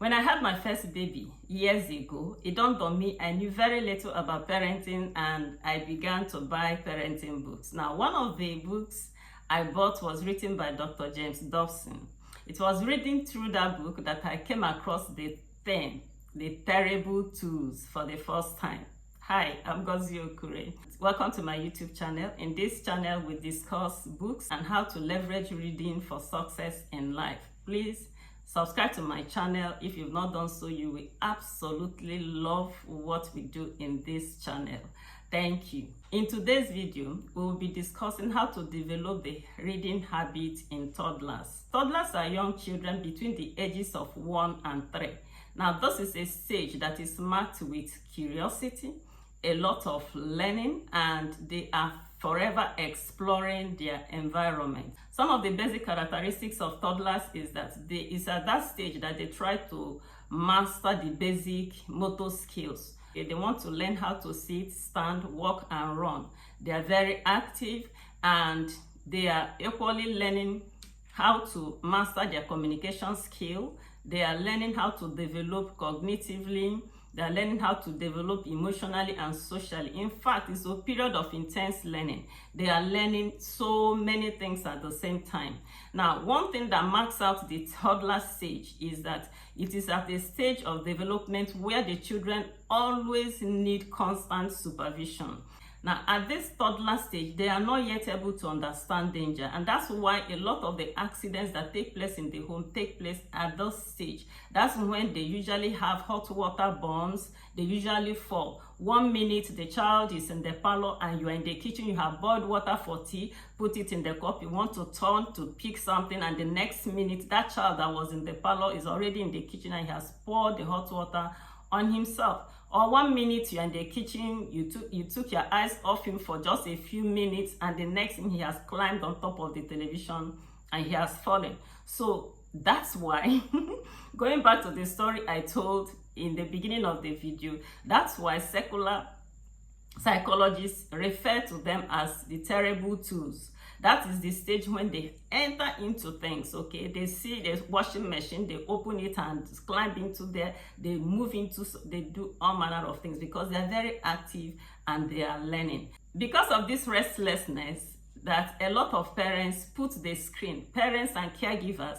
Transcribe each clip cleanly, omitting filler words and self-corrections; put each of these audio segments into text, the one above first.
When I had my first baby years ago, it dawned on me I knew very little about parenting, and I began to buy parenting books. Now, one of the books I bought was written by Dr. James Dobson. It was reading through that book that I came across the terrible twos for the first time. Hi, I'm Gozie Okure. Welcome to my YouTube channel. In this channel, we discuss books and how to leverage reading for success in life. Please subscribe to my channel. If you've not done so, you will absolutely love what we do in this channel. Thank you. In today's video, we will be discussing how to develop the reading habit in toddlers. Toddlers are young children between the ages of 1 and 3. Now, this is a stage that is marked with curiosity, a lot of learning, and they are forever exploring their environment. Some of the basic characteristics of toddlers is that it's at that stage that they try to master the basic motor skills. They want to learn how to sit, stand, walk, and run. They are very active, and they are equally learning how to master their communication skill. They are learning how to develop cognitively. They are learning how to develop emotionally and socially. In fact, it's a period of intense learning. They are learning so many things at the same time. Now, one thing that marks out the toddler stage is that it is at a stage of development where the children always need constant supervision. Now, at this toddler stage, they are not yet able to understand danger, and that's why a lot of the accidents that take place in the home take place at this stage. That's when they usually have hot water burns. They usually fall. 1 minute, the child is in the parlor and you are in the kitchen, you have boiled water for tea, put it in the cup, you want to turn to pick something, and the next minute, that child that was in the parlor is already in the kitchen and he has poured the hot water on himself. Or 1 minute you're in the kitchen, you took your eyes off him for just a few minutes, and the next thing he has climbed on top of the television and he has fallen. So that's why, going back to the story I told in the beginning of the video, that's why secular psychologists refer to them as the terrible twos. That is the stage when they enter into things, okay? They see the washing machine, they open it and climb into there, they move into, they do all manner of things because they are very active and they are learning. Because of this restlessness that a lot of parents put the screen, parents and caregivers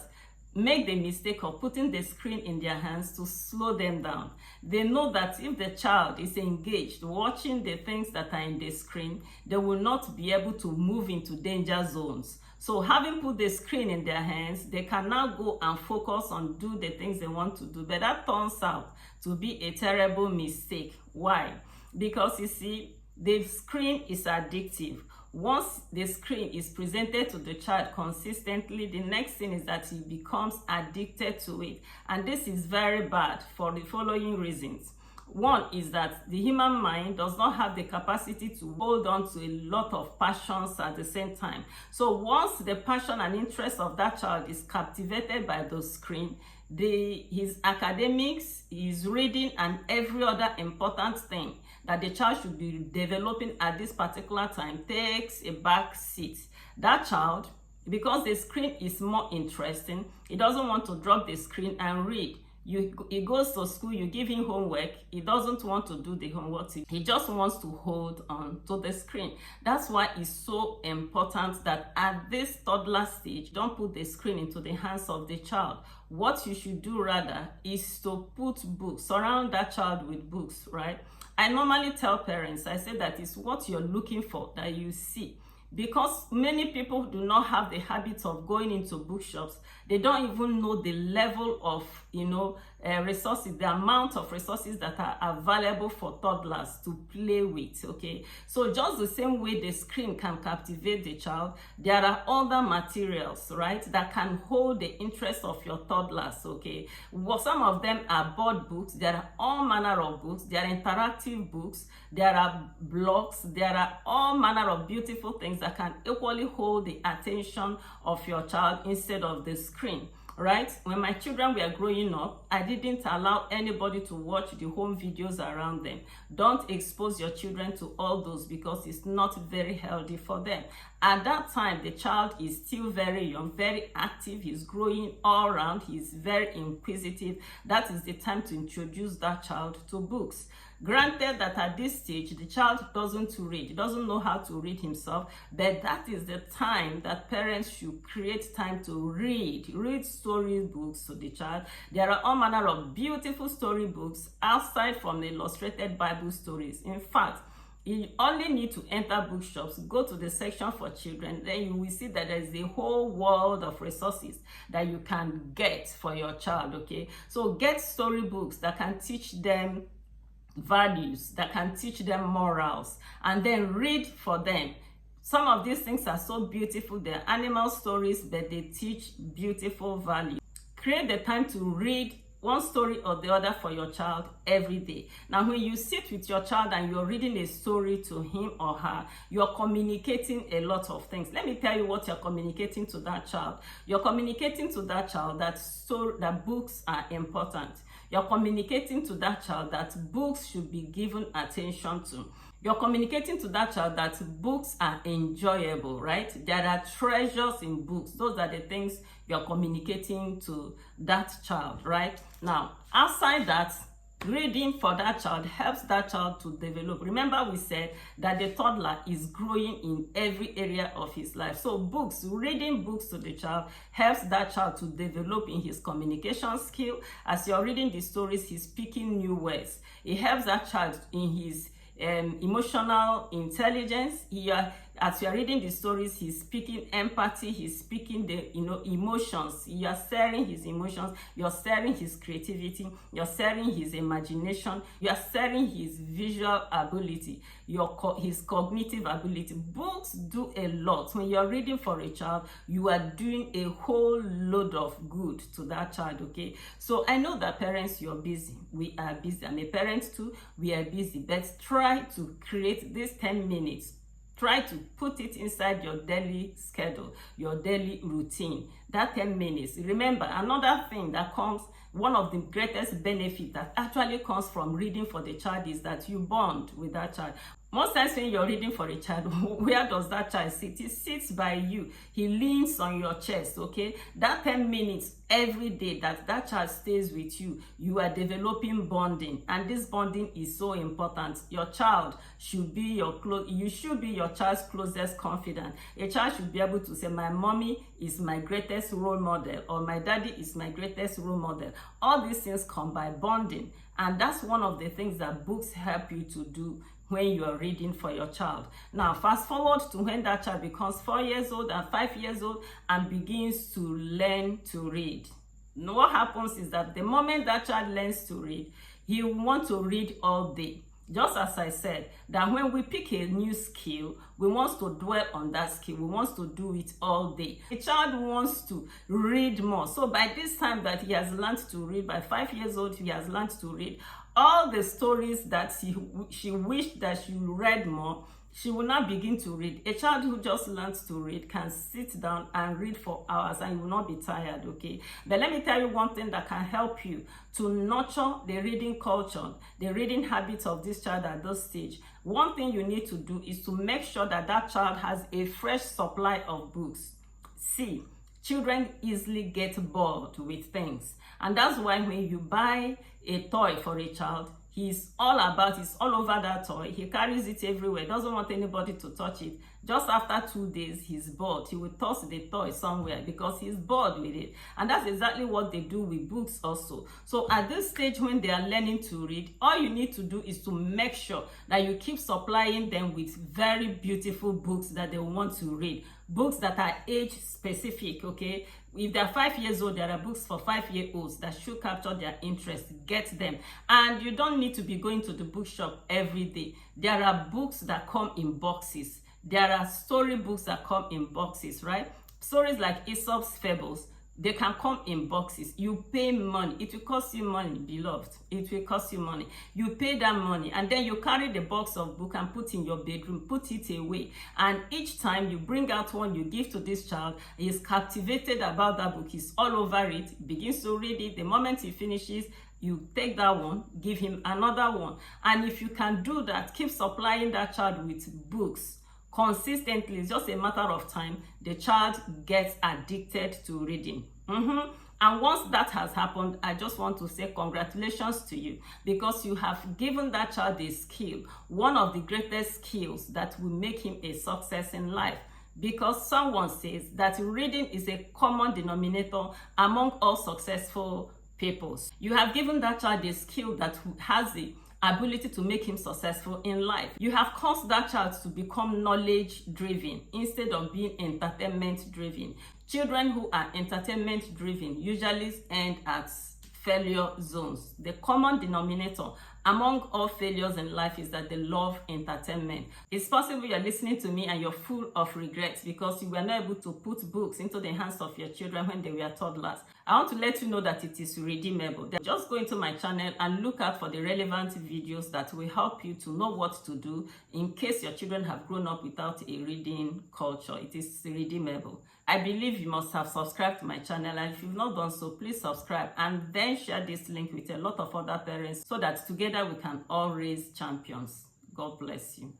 make the mistake of putting the screen in their hands to slow them down. They know that if the child is engaged watching the things that are in the screen, they will not be able to move into danger zones. So having put the screen in their hands, they can now go and focus on do the things they want to do. But that turns out to be a terrible mistake. Why? Because you see, the screen is addictive. Once the screen is presented to the child consistently, the next thing is that he becomes addicted to it. And this is very bad for the following reasons. One is that the human mind does not have the capacity to hold on to a lot of passions at the same time. So once the passion and interest of that child is captivated by the screen, his academics, his reading, and every other important thing that the child should be developing at this particular time takes a back seat. That child, because the screen is more interesting, he doesn't want to drop the screen and read. He goes to school, you give him homework, he doesn't want to do the homework, he just wants to hold on to the screen. That's why it's so important that at this toddler stage, don't put the screen into the hands of the child. What you should do rather is to put books, surround that child with books, right? I normally tell parents, I say that it's what you're looking for that you see. Because many people do not have the habit of going into bookshops. They don't even know the level of, resources, the amount of resources that are available for toddlers to play with, okay? So just the same way the screen can captivate the child, there are other materials, right, that can hold the interest of your toddlers, okay? Well, some of them are board books. There are all manner of books. There are interactive books. There are blogs. There are all manner of beautiful things that can equally hold the attention of your child instead of the screen. Right? When my children were growing up, I didn't allow anybody to watch the home videos around them. Don't expose your children to all those because it's not very healthy for them. At that time, the child is still very young, very active, he's growing all around, he's very inquisitive. That is the time to introduce that child to books. Granted that at this stage, the child doesn't read, doesn't know how to read himself, but that is the time that parents should create time to read storybooks to the child. There are all manner of beautiful storybooks outside from the illustrated Bible stories. In fact, you only need to enter bookshops, go to the section for children, then you will see that there is a whole world of resources that you can get for your child, okay? So get storybooks that can teach them values, that can teach them morals, and then read for them. Some of these things are so beautiful. They're animal stories, but they teach beautiful values. Create the time to read one story or the other for your child every day. Now, when you sit with your child and you're reading a story to him or her, you're communicating a lot of things. Let me tell you what you're communicating to that child. You're communicating to that child that books are important. You're communicating to that child that books should be given attention to. You're communicating to that child that books are enjoyable, right? There are treasures in books. Those are the things you're communicating to that child, right? Now, outside that, reading for that child helps that child to develop. Remember, we said that the toddler is growing in every area of his life. So reading books to the child helps that child to develop in his communication skill. As you're reading the stories, he's speaking new words. It helps that child in his emotional intelligence. As you are reading the stories, he's speaking empathy, he's speaking the emotions. You are sharing his emotions, you're sharing his creativity, you're sharing his imagination, you are sharing his visual ability, his cognitive ability. Books do a lot. When you're reading for a child, you are doing a whole load of good to that child, okay? So I know that parents, you're busy. We are busy. I'm a parent too. We are busy. But try to create these 10 minutes. Try to put it inside your daily schedule, your daily routine. That 10 minutes. Remember, another thing that comes, one of the greatest benefits that actually comes from reading for the child is that you bond with that child. Most times when you're reading for a child, where does that child sit? He sits by you. He leans on your chest, okay? That 10 minutes every day that child stays with you, you are developing bonding. And this bonding is so important. Your child should be you should be your child's closest confidant. A child should be able to say, my mommy is my greatest role model, or my daddy is my greatest role model. All these things come by bonding. And that's one of the things that books help you to do when you are reading for your child. Now, fast forward to when that child becomes 4 years old and 5 years old and begins to learn to read. Now, what happens is that the moment that child learns to read, he will want to read all day. Just as I said, that when we pick a new skill, we want to dwell on that skill. We want to do it all day. The child wants to read more. So by this time that he has learned to read, by 5 years old, he has learned to read all the stories that she wished that she read more. She will now begin to read. A child who just learns to read can sit down and read for hours and you will not be tired, okay? But let me tell you one thing that can help you to nurture the reading culture, the reading habits of this child at this stage. One thing you need to do is to make sure that that child has a fresh supply of books. See, children easily get bored with things. And that's why when you buy a toy for a child, he's all over that toy. He carries it everywhere, doesn't want anybody to touch it. Just after 2 days, he's bored. He will toss the toy somewhere because he's bored with it. And that's exactly what they do with books also. So at this stage when they are learning to read, all you need to do is to make sure that you keep supplying them with very beautiful books that they want to read. Books that are age specific, okay? If they're 5 years old, there are books for 5-year-olds that should capture their interest. Get them. And you don't need to be going to the bookshop every day. There are books that come in boxes. There are story books that come in boxes, right? Stories like Aesop's Fables, they can come in boxes. You pay money. It will cost you money, beloved. It will cost you money. You pay that money and then you carry the box of book and put in your bedroom, put it away. And each time you bring out one, you give to this child, he is captivated about that book. He's all over it, begins to read it. The moment he finishes, you take that one, give him another one. And if you can do that, keep supplying that child with books. consistently, it's just a matter of time, the child gets addicted to reading. And once that has happened, I just want to say congratulations to you, because you have given that child a skill, one of the greatest skills that will make him a success in life. Because someone says that reading is a common denominator among all successful people. You have given that child a skill that has the ability to make him successful in life. You have caused that child to become knowledge driven instead of being entertainment driven. Children who are entertainment driven usually end at failure zones. The common denominator among all failures in life is that they love entertainment. It's possible you're listening to me and you're full of regrets because you were not able to put books into the hands of your children when they were toddlers. I want to let you know that it is redeemable. Just go into my channel and look out for the relevant videos that will help you to know what to do in case your children have grown up without a reading culture. It is redeemable. I believe you must have subscribed to my channel, and if you've not done so, please subscribe and then share this link with a lot of other parents so that together we can all raise champions. God bless you.